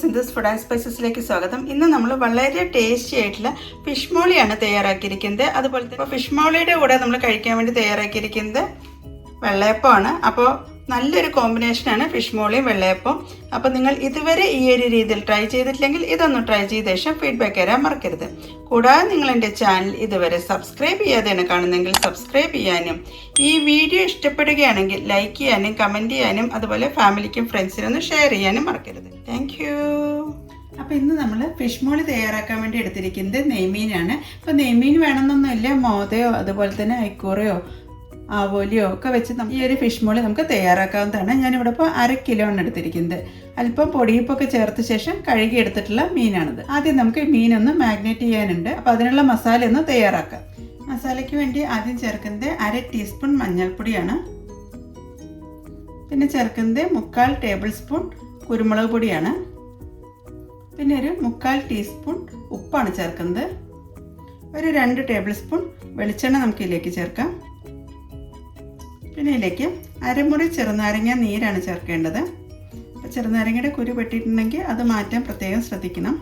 സിന്തസ് food and സ്പൈസസിലേക്ക് സ്വാഗതം. ഇന്ന് നമ്മൾ വളരെ ടേസ്റ്റി ആയിട്ടുള്ള ഫിഷ് മോളിയാണ് തയ്യാറാക്കിയിരിക്കുന്നത്. അതുപോലെ തന്നെ ഫിഷ് മോളിയുടെ കൂടെ നമ്മൾ കഴിക്കാൻ വേണ്ടി തയ്യാറാക്കിയിരിക്കുന്നത് വെള്ളയപ്പമാണ്. അപ്പോൾ നല്ലൊരു കോമ്പിനേഷനാണ് ഫിഷ് മോളിയും വെള്ളയപ്പം. അപ്പോൾ നിങ്ങൾ ഇതുവരെ ഈ ഒരു രീതിയിൽ ട്രൈ ചെയ്തിട്ടില്ലെങ്കിൽ ഇതൊന്ന് ട്രൈ ചെയ്ത ശേഷം ഫീഡ്ബാക്ക് തരാൻ മറക്കരുത്. കൂടാതെ നിങ്ങൾ എൻ്റെ ചാനൽ ഇതുവരെ സബ്സ്ക്രൈബ് ചെയ്യാതെയാണ് കാണുന്നതെങ്കിൽ സബ്സ്ക്രൈബ് ചെയ്യാനും ഈ വീഡിയോ ഇഷ്ടപ്പെടുകയാണെങ്കിൽ ലൈക്ക് ചെയ്യാനും കമൻറ്റ് ചെയ്യാനും അതുപോലെ ഫാമിലിക്കും ഫ്രണ്ട്സിനും ഒന്ന് ഷെയർ ചെയ്യാനും മറക്കരുത്. Thank you. അപ്പോൾ ഇന്ന് നമ്മൾ ഫിഷ് മോളി തയ്യാറാക്കാൻ വേണ്ടി എടുത്തിരിക്കുന്നത് നെയ്മീനാണ്. അപ്പോൾ നെയ്മീൻ വേണമെന്നൊന്നുമില്ല, മോതയോ അതുപോലെ തന്നെ ഐക്കൂറയോ ആവോലിയോ ഒക്കെ വെച്ച് ഈ ഒരു ഫിഷ് മോളി നമുക്ക് തയ്യാറാക്കാവുന്നതാണ്. ഞാനിവിടെ ഇപ്പോൾ 1/2 കിലോ ആണ് എടുത്തിരിക്കുന്നത്. അല്പം പൊടിയിപ്പൊക്കെ ചേർത്ത ശേഷം കഴുകി എടുത്തിട്ടുള്ള മീനാണിത്. ആദ്യം നമുക്ക് മീനൊന്ന് മാഗ്നേറ്റ് ചെയ്യാനുണ്ട്. അപ്പോൾ അതിനുള്ള മസാല ഒന്ന് തയ്യാറാക്കാം. മസാലയ്ക്ക് വേണ്ടി ആദ്യം ചേർക്കുന്നത് 1/2 ടീസ്പൂൺ മഞ്ഞൾപ്പൊടിയാണ്. പിന്നെ ചേർക്കുന്നത് 1/4 ടേബിൾ സ്പൂൺ കുരുമുളക് പൊടിയാണ്. പിന്നെ ഒരു 1/4 ടീസ്പൂൺ ഉപ്പാണ് ചേർക്കുന്നത്. ഒരു 2 ടേബിൾ സ്പൂൺ വെളിച്ചെണ്ണ നമുക്ക് ഇതിലേക്ക് ചേർക്കാം. പിന്നെ ഇതിലേക്ക് അരമുറി ചെറുനാരങ്ങ നീരാണ് ചേർക്കേണ്ടത്. അപ്പോൾ ചെറുനാരങ്ങയുടെ കുരു പെട്ടിട്ടുണ്ടെങ്കിൽ അത് മാറ്റാൻ പ്രത്യേകം ശ്രദ്ധിക്കണം.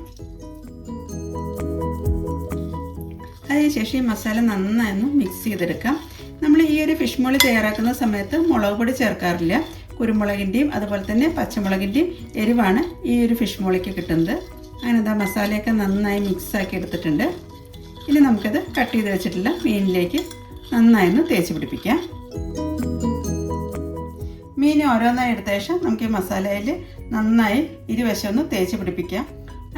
അതിനുശേഷം ഈ മസാല നന്നായി മിക്സ് ചെയ്തെടുക്കാം. നമ്മൾ ഈ ഒരു ഫിഷ് മോളി തയ്യാറാക്കുന്ന സമയത്ത് മുളക് പൊടി ചേർക്കാറില്ല. കുരുമുളകിൻ്റെയും അതുപോലെ തന്നെ പച്ചമുളകിൻ്റെയും എരിവാണ് ഈ ഒരു ഫിഷ് മോളിക്ക് കിട്ടുന്നത്. അങ്ങനെ എന്താ മസാലയൊക്കെ നന്നായി മിക്സാക്കി എടുത്തിട്ടുണ്ട്. ഇനി നമുക്കത് കട്ട് ചെയ്ത് വെച്ചിട്ടുള്ള മീനിലേക്ക് നന്നായി ഒന്ന് തേച്ച് പിടിപ്പിക്കാം. മീൻ ഓരോന്നായി എടുത്ത ശേഷം നമുക്ക് ഈ മസാലയിൽ നന്നായി ഇരുവശം ഒന്ന് തേച്ച് പിടിപ്പിക്കാം.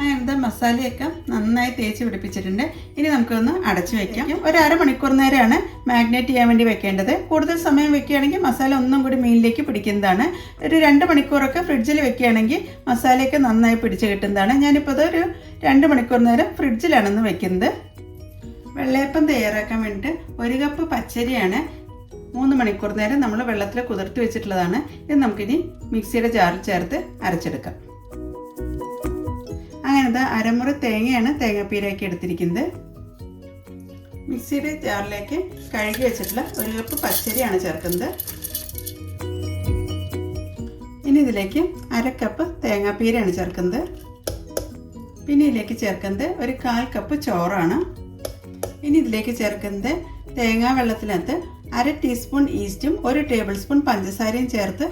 അങ്ങനത്തെ മസാലയൊക്കെ നന്നായി തേച്ച് പിടിപ്പിച്ചിട്ടുണ്ട്. ഇനി നമുക്കൊന്ന് അടച്ചു വയ്ക്കാം. ഒരു 1/2 മണിക്കൂർ നേരമാണ് മാഗ്നേറ്റ് ചെയ്യാൻ വേണ്ടി വെക്കേണ്ടത്. കൂടുതൽ സമയം വെക്കുകയാണെങ്കിൽ മസാല ഒന്നും കൂടി മീനിലേക്ക് പിടിക്കുന്നതാണ്. ഒരു 2 മണിക്കൂറൊക്കെ ഫ്രിഡ്ജിൽ വെക്കുകയാണെങ്കിൽ മസാലയൊക്കെ നന്നായി പിടിച്ച് കിട്ടുന്നതാണ്. ഞാനിപ്പോൾ അതൊരു 2 മണിക്കൂർ നേരം ഫ്രിഡ്ജിലാണെന്ന് വെക്കുന്നത്. വെള്ളയപ്പം തയ്യാറാക്കാൻ വേണ്ടിയിട്ട് 1 കപ്പ് പച്ചരിയാണ് 3 മണിക്കൂർ നേരം നമ്മൾ വെള്ളത്തിൽ കുതിർത്തി വെച്ചിട്ടുള്ളതാണ്. ഇത് നമുക്കിനി മിക്സിയുടെ ജാറിൽ ചേർത്ത് അരച്ചെടുക്കാം. അങ്ങനത്തെ അരമുറി തേങ്ങയാണ് തേങ്ങാപ്പീരാക്കി എടുത്തിരിക്കുന്നത്. മിക്സിയുടെ ജാറിലേക്ക് കഴുകി വെച്ചിട്ടുള്ള 1 കപ്പ് പച്ചരിയാണ് ചേർക്കുന്നത്. ഇനി ഇതിലേക്ക് 1/2 കപ്പ് തേങ്ങാപ്പീരയാണ് ചേർക്കുന്നത്. പിന്നെ ഇതിലേക്ക് ചേർക്കുന്നത് ഒരു 1/4 കപ്പ് ചോറാണ്. ഇനി ഇതിലേക്ക് ചേർക്കുന്നത് തേങ്ങാ വെള്ളത്തിനകത്ത് 1/2 ടീസ്പൂൺ ഈസ്റ്റും 1 ടേബിൾ സ്പൂൺ പഞ്ചസാരയും ചേർത്ത്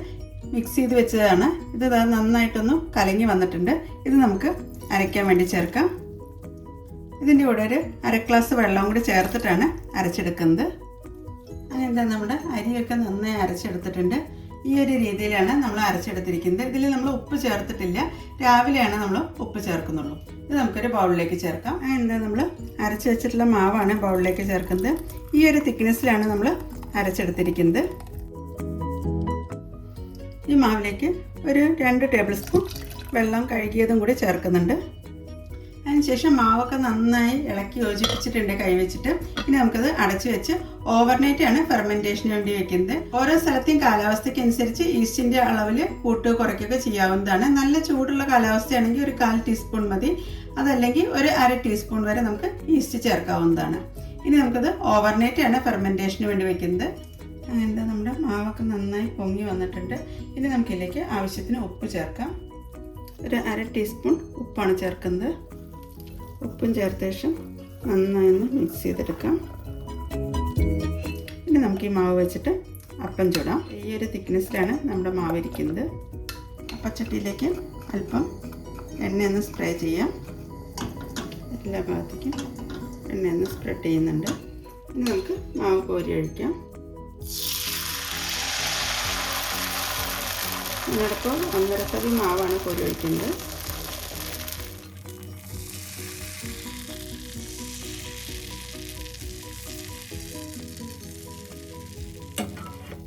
മിക്സ് ചെയ്ത് വെച്ചതാണ്. ഇത് നന്നായിട്ടൊന്ന് കലങ്ങി വന്നിട്ടുണ്ട്. ഇത് നമുക്ക് അരയ്ക്കാൻ വേണ്ടി ചേർക്കാം. ഇതിൻ്റെ കൂടെ ഒരു 1/2 ഗ്ലാസ് വെള്ളവും കൂടി ചേർത്തിട്ടാണ് അരച്ചെടുക്കുന്നത്. അങ്ങനെന്താ നമ്മുടെ അരിയൊക്കെ നന്നായി അരച്ചെടുത്തിട്ടുണ്ട്. ഈ ഒരു രീതിയിലാണ് നമ്മൾ അരച്ചെടുത്തിരിക്കുന്നത്. ഇതിൽ നമ്മൾ ഉപ്പ് ചേർത്തിട്ടില്ല. രാവിലെയാണ് നമ്മൾ ഉപ്പ് ചേർക്കുന്നുള്ളൂ. ഇത് നമുക്കൊരു ബൗളിലേക്ക് ചേർക്കാം. എന്താ നമ്മൾ അരച്ച് വെച്ചിട്ടുള്ള മാവാണ് ബൗളിലേക്ക് ചേർക്കുന്നത്. ഈ ഒരു തിക്നെസ്സിലാണ് നമ്മൾ അരച്ചെടുത്തിരിക്കുന്നത്. ഈ മാവിലേക്ക് ഒരു 2 ടേബിൾ സ്പൂൺ വെള്ളം കഴുകിയതും കൂടി ചേർക്കുന്നുണ്ട്. അതിനുശേഷം മാവൊക്കെ നന്നായി ഇളക്കി യോജിപ്പിച്ചിട്ടുണ്ട് കൈവച്ചിട്ട്. ഇനി നമുക്കത് അടച്ചു വെച്ച് ഓവർനൈറ്റാണ് ഫെർമെൻറ്റേഷന് വേണ്ടി വെക്കുന്നത്. ഓരോ സ്ഥലത്തെയും കാലാവസ്ഥയ്ക്ക് അനുസരിച്ച് ഈസ്റ്റിൻ്റെ അളവിൽ കൂട്ടുകയോ കുറയ്ക്കുകയൊക്കെ ചെയ്യാവുന്നതാണ്. നല്ല ചൂടുള്ള കാലാവസ്ഥയാണെങ്കിൽ ഒരു 1/4 ടീസ്പൂൺ മതി. അതല്ലെങ്കിൽ ഒരു 1/2 ടീസ്പൂൺ വരെ നമുക്ക് ഈസ്റ്റ് ചേർക്കാവുന്നതാണ്. ഇനി നമുക്കത് ഓവർനൈറ്റാണ് ഫെർമെൻറ്റേഷന് വേണ്ടി വെക്കുന്നത്. അങ്ങനെ നമ്മുടെ മാവൊക്കെ നന്നായി പൊങ്ങി വന്നിട്ടുണ്ട്. ഇനി നമുക്കിതിലേക്ക് ആവശ്യത്തിന് ഉപ്പ് ചേർക്കാം. ഒരു 1/2 ടീസ്പൂൺ ഉപ്പാണ് ചേർക്കുന്നത്. ഉപ്പും ചേർത്ത ശേഷം നന്നായി ഒന്ന് മിക്സ് ചെയ്തെടുക്കാം. ഇനി നമുക്ക് ഈ മാവ് വെച്ചിട്ട് അപ്പം ചൂടാം. ഈ ഒരു തിക്നെസ്സിലാണ് നമ്മുടെ മാവ് ഇരിക്കുന്നത്. അപ്പച്ചട്ടിയിലേക്ക് അല്പം എണ്ണയൊന്ന് സ്പ്രേ ചെയ്യാം. എല്ലാ ഭാഗത്തേക്കും എണ്ണയൊന്ന് സ്പ്രെഡ് ചെയ്യുന്നുണ്ട്. ഇനി നമുക്ക് മാവ് കോരി ഒഴിക്കാം. ഞാനിപ്പോൾ 1.5 തവി മാവാണ് കോരി ഒഴിക്കുന്നത്.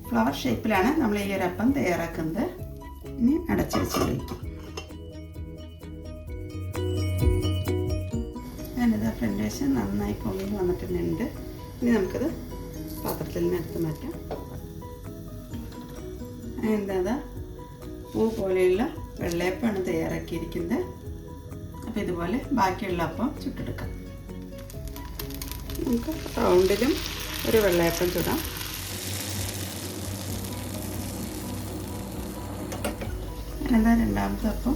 ഫ്ലവർ ഷേപ്പിലാണ് നമ്മൾ ഈ ഒരു അപ്പം തയ്യാറാക്കുന്നത്. ഇനി അടച്ചു വെച്ച് കഴിക്കും. ഞാനിത് ഫ്രണ്ട് വശം നന്നായി പൊങ്ങി വന്നിട്ടുണ്ട്. ഇനി നമുക്കത് പാത്രത്തിൽ നിന്ന് എടുത്ത് മാറ്റാം. എന്താ പൂ പോലെയുള്ള വെള്ളയപ്പമാണ് തയ്യാറാക്കിയിരിക്കുന്നത്. അപ്പോൾ ഇതുപോലെ ബാക്കിയുള്ള അപ്പം ചുട്ടെടുക്കാം. നമുക്ക് റൗണ്ടിലും ഒരു വെള്ളയപ്പം ചുടാം. എന്താ രണ്ടാമത്തെ അപ്പം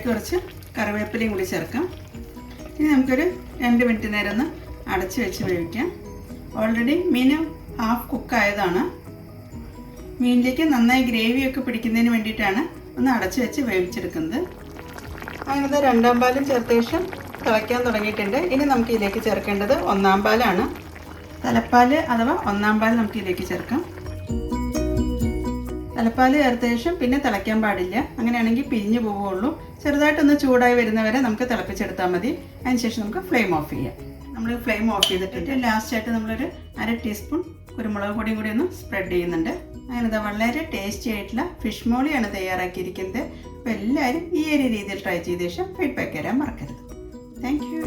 അതിലേക്ക് കുറച്ച് കറിവേപ്പിലയും കൂടി ചേർക്കാം. ഇനി നമുക്കൊരു 2 മിനിറ്റ് നേരം ഒന്ന് അടച്ച് വെച്ച് വേവിക്കാം. Already mean half കുക്കായതാണ്. മീനിലേക്ക് നന്നായി ഗ്രേവിയൊക്കെ പിടിക്കുന്നതിന് വേണ്ടിയിട്ടാണ് ഒന്ന് അടച്ച് വെച്ച് വേവിച്ചെടുക്കുന്നത്. അങ്ങനത്തെ 2ാം പാലും ചേർത്ത ശേഷം തിളയ്ക്കാൻ തുടങ്ങിയിട്ടുണ്ട്. ഇനി നമുക്ക് ഇതിലേക്ക് ചേർക്കേണ്ടത് 1ാം പാലാണ്. തലപ്പാൽ അഥവാ 1ാം പാൽ നമുക്ക് ഇതിലേക്ക് ചേർക്കാം. തലപ്പാൽ ചേർത്ത ശേഷം പിന്നെ തിളയ്ക്കാൻ പാടില്ല. അങ്ങനെയാണെങ്കിൽ പിരിഞ്ഞു പോവുകയുള്ളൂ. ചെറുതായിട്ടൊന്ന് ചൂടായി വരുന്നവരെ നമുക്ക് തിളപ്പിച്ചെടുത്താൽ മതി. അതിനുശേഷം നമുക്ക് ഫ്ലെയിം ഓഫ് ചെയ്യാം. നമ്മൾ ഫ്ലെയിം ഓഫ് ചെയ്തിട്ട് ലാസ്റ്റായിട്ട് നമ്മളൊരു 1/2 ടീസ്പൂൺ കുരുമുളക് പൊടിയും കൂടി ഒന്ന് സ്പ്രെഡ് ചെയ്യുന്നുണ്ട്. അങ്ങനെ വളരെ ടേസ്റ്റി ആയിട്ടുള്ള ഫിഷ് മോളിയാണ് തയ്യാറാക്കിയിരിക്കുന്നത്. അപ്പോൾ എല്ലാവരും ഈ ഒരു രീതിയിൽ ട്രൈ ചെയ്ത ശേഷം ഫീഡ്ബാക്ക് തരാൻ മറക്കരുത്. Thank you.